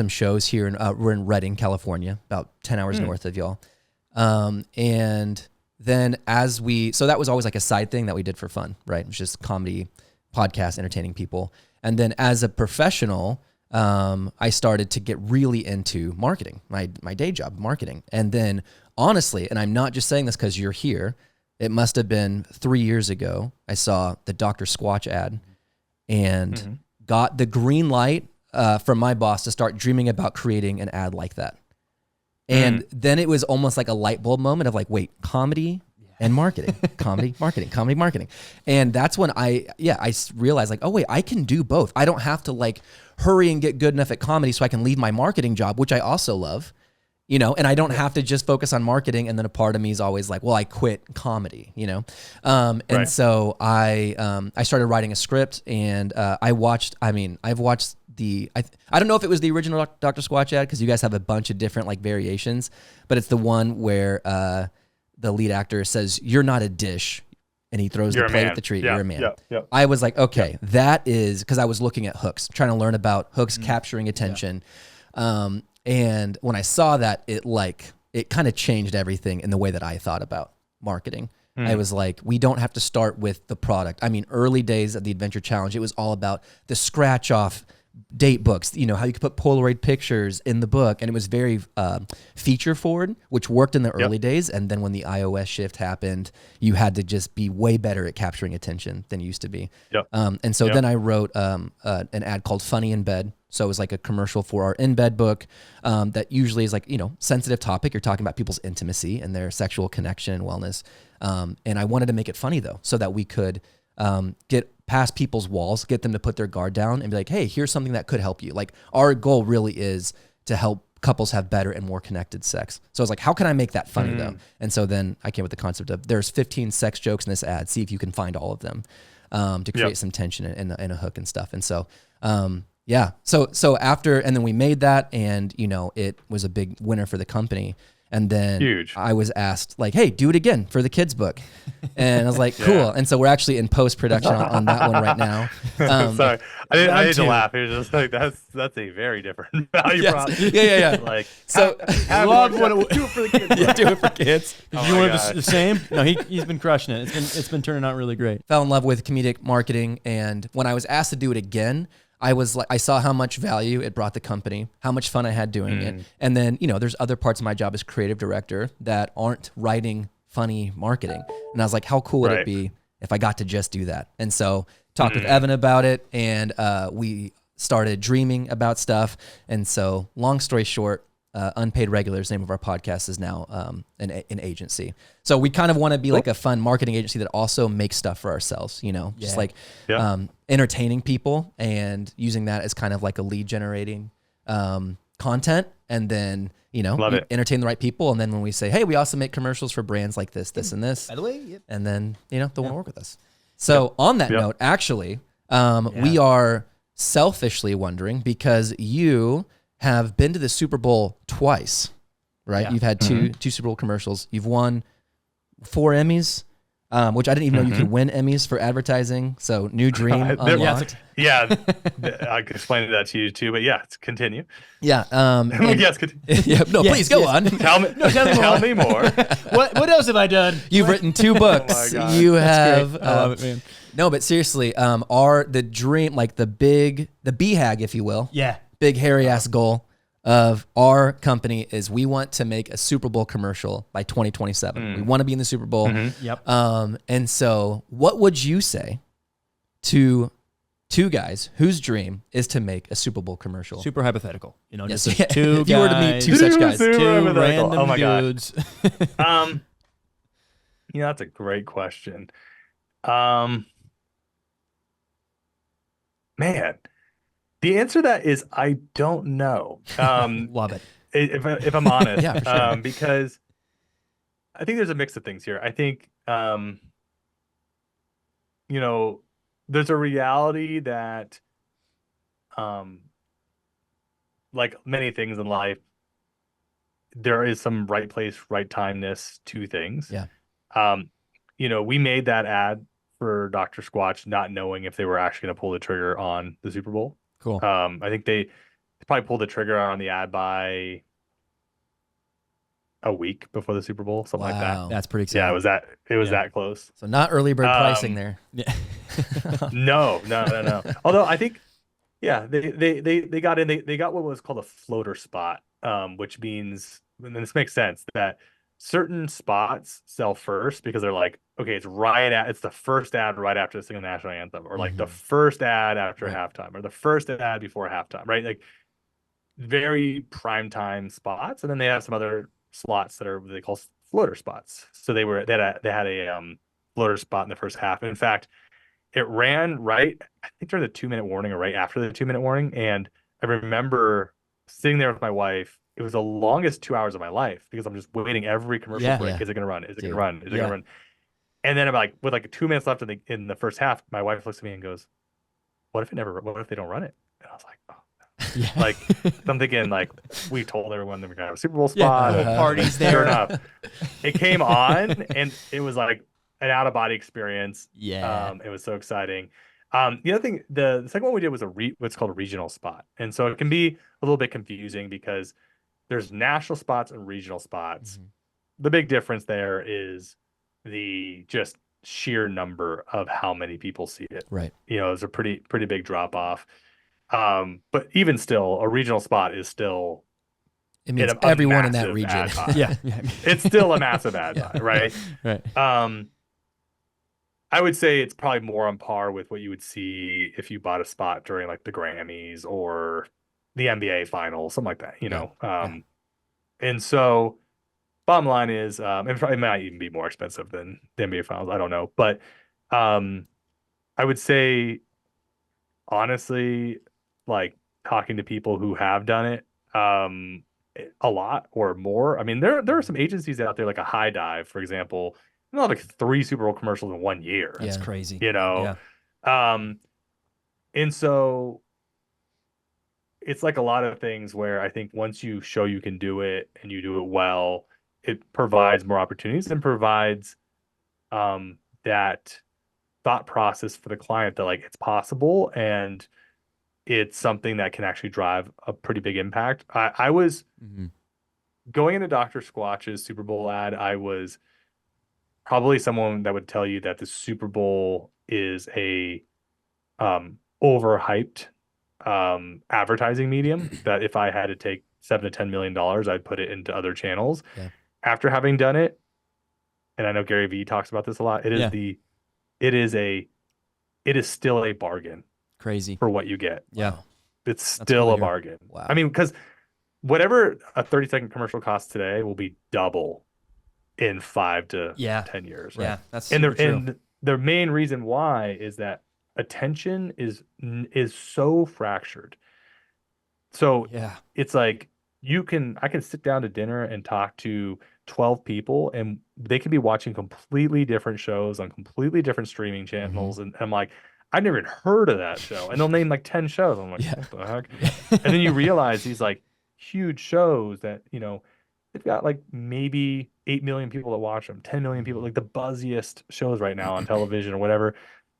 shows here. We're in Redding, California, about 10 hours north of y'all. And then so that was always like a side thing that we did for fun, right? It was just comedy, podcast, entertaining people. And then as a professional, I started to get really into marketing, my day job, marketing. And then honestly, and I'm not just saying this because you're here, it must have been 3 years ago, I saw the Dr. Squatch ad and got the green light from my boss to start dreaming about creating an ad like that. And then it was almost like a light bulb moment of like, wait, comedy and marketing, comedy, marketing. And that's when I realized like, oh wait, I can do both. I don't have to like hurry and get good enough at comedy so I can leave my marketing job, which I also love. You know, and I don't have to just focus on marketing. And then a part of me is always like, well, I quit comedy, you know? And so I started writing a script, and I've watched I don't know if it was the original Dr. Squatch ad, because you guys have a bunch of different like variations, but it's the one where the lead actor says, "You're not a dish." And he throws the plate at the tree. You're a man. I was like, okay, that is, because I was looking at hooks, trying to learn about hooks capturing attention. And when I saw that, it kind of changed everything in the way that I thought about marketing. I was like, we don't have to start with the product. I mean, early days of the Adventure Challenge, it was all about the scratch off date books, you know, how you could put Polaroid pictures in the book. And it was very feature forward, which worked in the early days. And then when the iOS shift happened, you had to just be way better at capturing attention than you used to be. And so then I wrote an ad called Funny in Bed. So it was like a commercial for our In Bed book that usually is like, you know, sensitive topic. You're talking about people's intimacy and their sexual connection and wellness. And I wanted to make it funny though, so that we could get past people's walls, get them to put their guard down and be like, hey, here's something that could help you. Like our goal really is to help couples have better and more connected sex. So I was like, how can I make that funny though? And so then I came with the concept of there's 15 sex jokes in this ad. See if you can find all of them to create some tension and a hook and stuff. And so, so after, and then we made that, and you know, it was a big winner for the company. And then I was asked like, hey, do it again for the kids book. And I was like, cool. And so we're actually in post-production on that one right now. Sorry. I need to laugh. It's just like, that's a very different value prop. Yeah. Like, so I love what it do it for the kids. Do it for kids. If you wanted the same? No, he's been crushing it. It's been turning out really great. Fell in love with comedic marketing. And when I was asked to do it again, I was like, I saw how much value it brought the company, how much fun I had doing it. And then, you know, there's other parts of my job as creative director that aren't writing funny marketing. And I was like, how cool would it be if I got to just do that? And so talked with Evan about it, and we started dreaming about stuff. And so long story short, Unpaid Regulars, name of our podcast, is now an agency. So we kind of want to be like a fun marketing agency that also makes stuff for ourselves, you know, just like entertaining people and using that as kind of like a lead generating content. And then, you know, entertain the right people. And then when we say, hey, we also make commercials for brands like this, this, and this. By the way, and then, you know, they'll want to work with us. So on that note, actually, we are selfishly wondering, because you have been to the Super Bowl twice, right? Yeah. You've had two Super Bowl commercials. You've won 4 Emmys, which I didn't even know you could win Emmys for advertising. So new dream unlocked. I could explain that to you too, but continue. Yeah. Continue. Please go on. Tell me more. What else have I done? You've written 2 books. Oh my God. You have. I love it, man. No, but seriously, our the dream, like the BHAG, if you will, big hairy ass goal of our company is we want to make a Super Bowl commercial by 2027. We want to be in the Super Bowl. Yep. And so, what would you say to two guys whose dream is to make a Super Bowl commercial? Super hypothetical. You know, Yes. just two If you were to meet two such guys, Super two hypothetical. random Oh my God. dudes. Yeah, that's a great question. Man, the answer to that is I don't know. Love it. If I'm honest, Yeah, for sure. because I think there's a mix of things here. I think, you know, there's a reality that, like many things in life, there is some right place, right timeness to things. Yeah. You know, we made that ad for Dr. Squatch, not knowing if they were actually going to pull the trigger on the Super Bowl. Cool. I think they probably pulled the trigger on the ad by a week before the Super Bowl, something like that. That's pretty exciting. Yeah, it was that close. So not early bird pricing there. Yeah. No. Although I think, yeah, they got in. They got what was called a floater spot, which means, and this makes sense, that certain spots sell first because they're like, okay, it's the first ad right after the single national anthem, or like the first ad after halftime, or the first ad before halftime, right? Like very prime time spots, and then they have some other slots that are what they call floater spots. So they had a floater spot in the first half. In fact, it ran right, I think during the 2-minute warning or right after the 2-minute warning, and I remember sitting there with my wife. It was the longest 2 hours of my life because I'm just waiting every commercial break. Yeah. Is it going to run? Is it going to run? Is it going to run? And then I'm like, with like 2 minutes left in the first half, my wife looks at me and goes, what if they don't run it? And I was like, oh, like, I'm thinking like, we told everyone that we're going to have a Super Bowl spot. The whole party's there. Sure enough, it came on and it was like an out of body experience. Yeah. It was so exciting. The other thing, the second one we did was what's called a regional spot. And so it can be a little bit confusing because there's national spots and regional spots. The big difference there is the just sheer number of how many people see it. Right. You know, it's a pretty big drop off. But even still, a regional spot is still, It means everyone in that region. Yeah. It's still a massive ad buy, right? Right. I would say it's probably more on par with what you would see if you bought a spot during like the Grammys or the NBA finals, something like that, you know? And so bottom line is, it might even be more expensive than the NBA finals. I don't know. But I would say, honestly, like talking to people who have done it a lot or more. I mean, there are some agencies out there, like a High Dive, for example, they'll have like 3 Super Bowl commercials in 1 year. That's crazy. You know? And so it's like a lot of things where I think once you show you can do it and you do it well, it provides more opportunities and provides that thought process for the client that like it's possible and it's something that can actually drive a pretty big impact. I was going into Dr. Squatch's Super Bowl ad, I was probably someone that would tell you that the Super Bowl is a overhyped advertising medium, that if I had to take $7 to $10 million, I'd put it into other channels. After having done it, and I know Gary Vee talks about this a lot, it is still a bargain. Crazy for what you get. It's still a bargain. Wow. I mean, because whatever a 30-second commercial costs today will be double in 5 to 10 years. Right? Yeah, that's super true. And the main reason why is that attention is so fractured. So it's like I can sit down to dinner and talk to 12 people and they can be watching completely different shows on completely different streaming channels. And I'm like, I've never even heard of that show. And they'll name like 10 shows. I'm like, what the heck? And then you realize these like huge shows that, you know, they've got like maybe 8 million people that watch them, 10 million people, like the buzziest shows right now on television or whatever.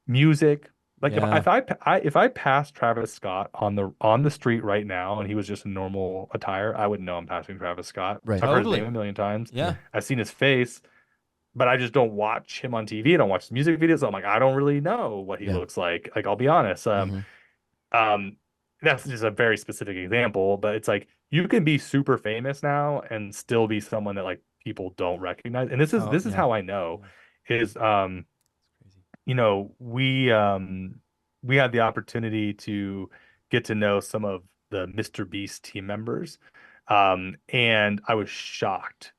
Music. Like if I passed Travis Scott on the street right now and he was just in normal attire, I wouldn't know I'm passing Travis Scott. Right. I've heard his name a million times. Yeah. I've seen his face. but I just don't watch him on TV. I don't watch his music videos. I'm like, I don't really know what he Yeah. looks like. Like, I'll be honest. Um, that's just a very specific example, but it's like you can be super famous now and still be someone that like people don't recognize. And this is yeah. how I know is Crazy. you know, we had the opportunity to get to know some of the Mr. Beast team members. And I was shocked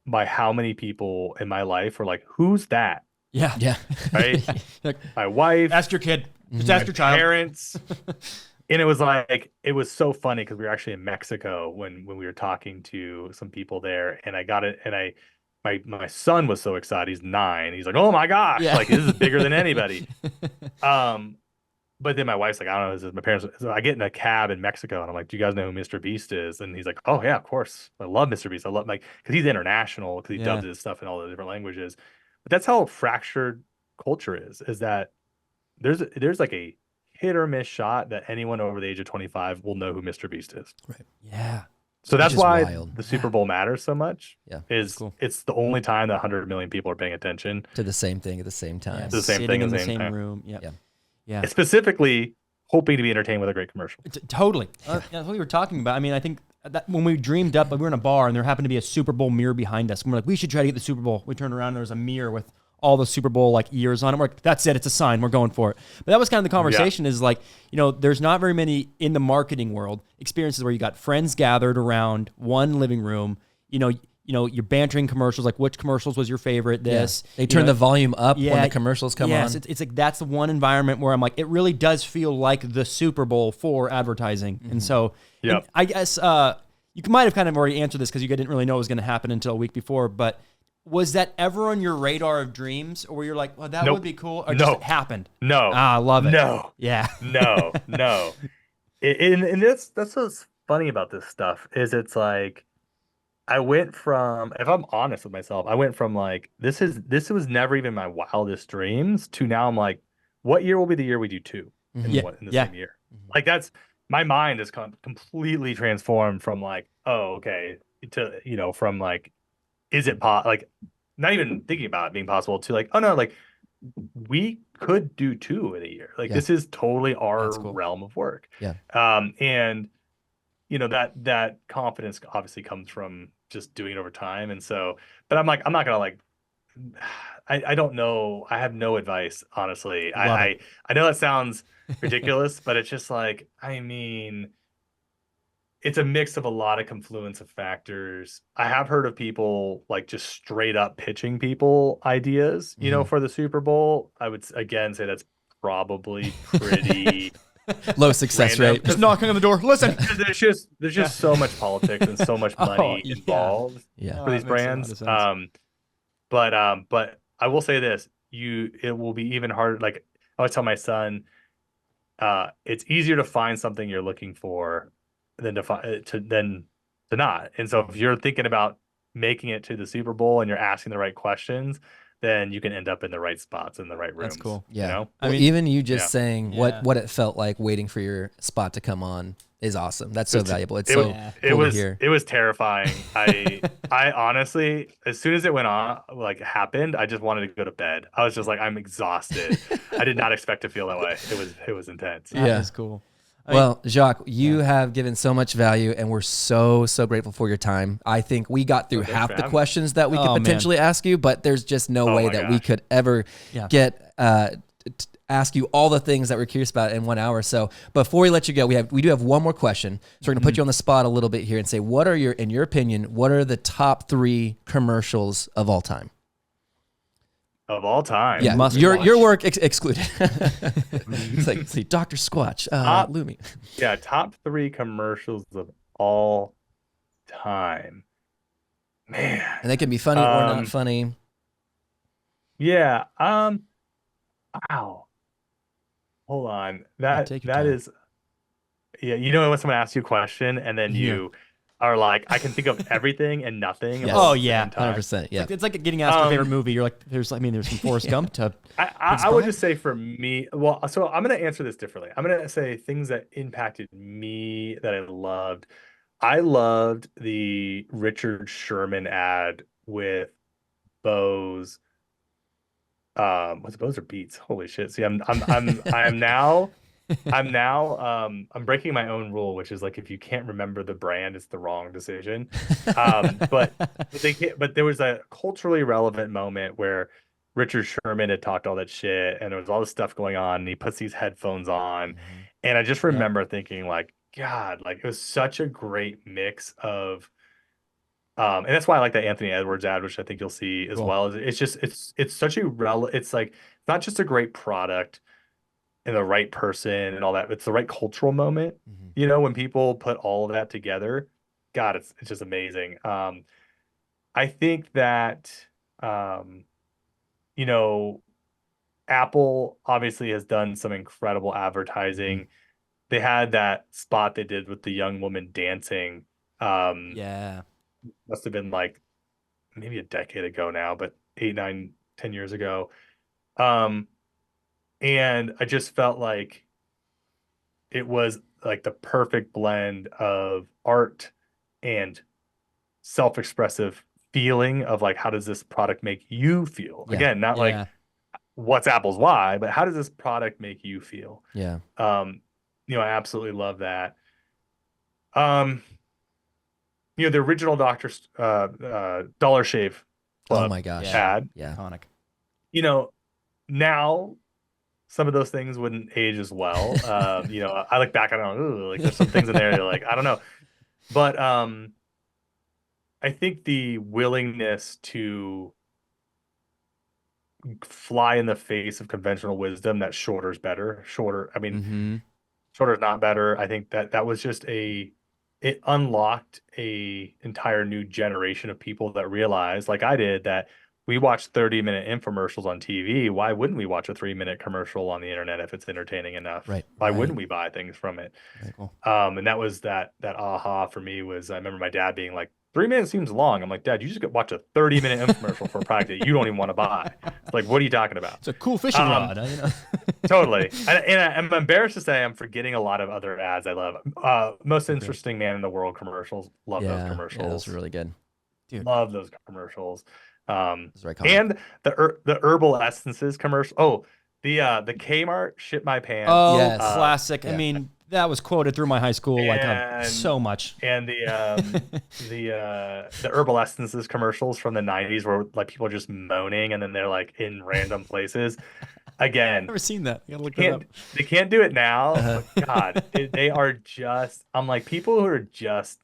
by how many people in my life were like, who's that? Yeah. Yeah. Right? Like, My wife, ask your kid. Just Mhm. ask your child. parents. And it was like it was so funny because we were actually in Mexico when we were talking to some people there, and I got it, and my son was so excited. He's 9. He's like, "Oh my gosh, Yeah. like this is bigger than anybody." But then my wife's like, "I don't know, this is my parents." So I get in a cab in Mexico, and I'm like, "Do you guys know who Mr. Beast is?" And he's like, "Oh yeah, of course. I love Mr. Beast. I love like because he's international because he Yeah. dubs his stuff in all the different languages." But that's how fractured culture is that there's like a hit or miss shot that anyone over the age of 25 will know who Mr. Beast is. Right. Yeah. So Which that's is why wild. the Super Bowl matters so much. Yeah. Is cool. it's the only time that 100 million people are paying attention. To the same thing at the same Yeah. time. The same Sitting thing in at the the same same time. room. Yep. Yeah. Yeah. Specifically hoping to be entertained with a great commercial. Totally. That's what we were talking about. I mean, I think that when we dreamed up, we were in a bar and there happened to be a Super Bowl mirror behind us. And we're like, we should try to get the Super Bowl. We turned around and there was a mirror with all the Super Bowl like years on it. We're like, that's it. It's a sign. We're going for it. But that was kind of the conversation is like, you know, there's not very many in the marketing world experiences where you got friends gathered around one living room, you know, you're bantering commercials, like which commercials was your favorite, this. They turn the volume up when Yeah, the commercials come yes, on. it's like that's the one environment where I'm like, it really does feel like the Super Bowl for advertising. And so Yep. and I guess you might have kind of already answered this because you didn't really know it was going to happen until a week before, but was that ever on your radar of dreams, or were you like, well, that Nope. would be cool, or No. just happened? No. Ah, I love it. No. Yeah. No. No. And that's what's funny about this stuff is it's like I went from, if I'm honest with myself, I went from like this was never even my wildest dreams to now I'm like, what year will be the year we do 2 in Yeah. the Yeah. same year? Like that's my mind is completely transformed from like, oh, okay, to from like, is it like not even thinking about it being possible to like, oh no, like we could do 2 in a year. Like Yeah. this is totally our That's cool. realm of work. Yeah. And that confidence obviously comes from just doing it over time. And so, but I'm like, I'm not gonna like, I don't know. I have no advice, honestly. Love it. I know that sounds ridiculous, but it's just like, I mean, it's a mix of a lot of confluence of factors. I have heard of people like just straight up pitching people ideas, for the Super Bowl. I would again say that's probably pretty Low success random. rate. Just knocking on the door. Listen. There's just so much politics and so much money yeah. involved Yeah. for these that makes a lot brands. of sense. But I will say this, it will be even harder. Like I always tell my son, it's easier to find something you're looking for than to not. And so if you're thinking about making it to the Super Bowl and you're asking the right questions, then you can end up in the right spots in the right rooms. That's cool. Yeah. I Well, mean- even you just Yeah. saying Yeah. what it felt like waiting for your spot to come on is awesome. That's so valuable. It's It so was, cool to hear. it was terrifying. I honestly, as soon as it went on, like happened, I just wanted to go to bed. I was just like, I'm exhausted. I did not expect to feel that way. It was intense. That Yeah. is cool. I mean, Well, Jacques, you have given so much value, and we're so grateful for your time. I think we got through Thanks half for the having me. questions that we Oh, could man. potentially ask you, but there's just no Oh way my that we gosh. could ever Yeah. get ask you all the things that we're curious about in 1 hour. So before we let you go, we do have one more question. So we're gonna put you on the spot a little bit here and say, in your opinion, what are the top 3 commercials of all time? Of all time. Yeah, must your watch. work excluded. It's like, see, Dr. Squatch, Lumi. Yeah, top 3 commercials of all time. Man. And they can be funny or not funny. Yeah. Wow. Hold on. take your That time. is when someone asks you a question and then you are like, I can think of everything and nothing. Yes. all Oh, at the yeah. same time. 100%. Yeah. It's like getting asked your favorite movie. You're like, there's some Forrest Gump to. I would just say for me, well, so I'm going to answer this differently. I'm going to say things that impacted me that I loved. I loved the Richard Sherman ad with Bose. What's Bose or Beats? Holy shit. See, I'm now I'm breaking my own rule, which is like if you can't remember the brand, it's the wrong decision. But there was a culturally relevant moment where Richard Sherman had talked all that shit and there was all this stuff going on and he puts these headphones on. And I just remember thinking like, God, like it was such a great mix of and that's why I like that Anthony Edwards ad, which I think you'll see as well. It's just it's such a it's like it's not just a great product and the right person and all that. It's the right cultural moment. You know, when people put all of that together, God, it's just amazing. I think that you know, Apple obviously has done some incredible advertising. They had that spot they did with the young woman dancing. Yeah. Must have been like maybe a decade ago now, but 8, 9, 10 years ago. And I just felt like it was like the perfect blend of art and self-expressive feeling of like, how does this product make you feel? Again, not like what's Apple's why, but how does this product make you feel? Yeah. You know, I absolutely love that. You know, the original Dollar Shave Club Oh my gosh. ad. Yeah. Iconic. You know, now some of those things wouldn't age as well. You know, I look back, I don't know, like there's some things in there that like, I don't know. But I think the willingness to fly in the face of conventional wisdom that shorter is better. Shorter, I mean, shorter is not better. I think that was just it unlocked a entire new generation of people that realized, like I did, that we watch 30-minute infomercials on TV. Why wouldn't we watch a 3-minute commercial on the internet if it's entertaining enough? Right. Why wouldn't we buy things from it? Very cool. And that was that aha for me was I remember my dad being like, 3 minutes seems long. I'm like, Dad, you just watch a 30-minute infomercial for a product that you don't even want to buy. It's like, what are you talking about? It's a cool fishing rod. You know? Totally. And I'm embarrassed to say I'm forgetting a lot of other ads I love. Most interesting man in the world commercials. Love those commercials. Yeah, those are really good. Dude. Love those commercials. Those are iconic. And the herbal essences commercial. Oh, the Kmart shit my pants. Oh, Yes. classic. Yeah. I mean, that was quoted through my high school so much. And the herbal essences commercials from the 90s where like people are just moaning and then they're like in random places. Again, Never seen that. You gotta look that up. they can't do it now. But God, they are just. I'm like people who are just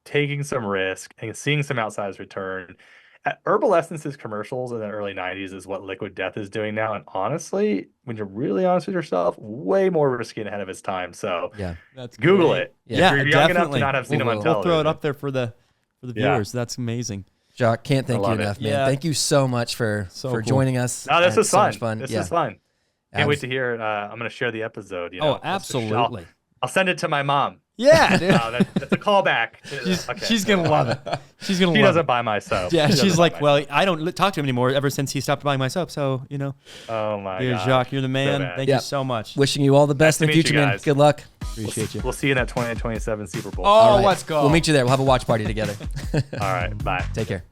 taking some risk and seeing some outsized return. Herbal essences commercials in the early 90s is what Liquid Death is doing now. And honestly, when you're really honest with yourself, way more risky and ahead of its time. So Yeah. That's Google great. it. Yeah, If you're young enough to definitely. not have seen them on We'll television. throw it up there for the Yeah. viewers. That's amazing. Jacques, can't thank you love it. enough, man. Yeah. Thank you so much for cool. joining us. No, this I had is so fun. much fun. This Yeah. is fun. Can't wait to hear it. I'm going to share the episode. You know, Oh, absolutely. I'll send it to my mom. Yeah, dude. That's a callback. She's gonna love it. She's gonna She love doesn't it. buy my soap. Yeah, She doesn't she's buy like, my well, soap. I don't talk to him anymore ever since he stopped buying my soap. So, you know, Oh my dear god, Jacques, you're the man. bad. Thank Yeah. you so much. Wishing you all the best Nice in to the meet you future, man. guys. Good luck. Appreciate you. We'll see you in that 2027 Super Bowl. Oh, All right. let's go. We'll meet you there. We'll have a watch party together. All right, bye. Take care.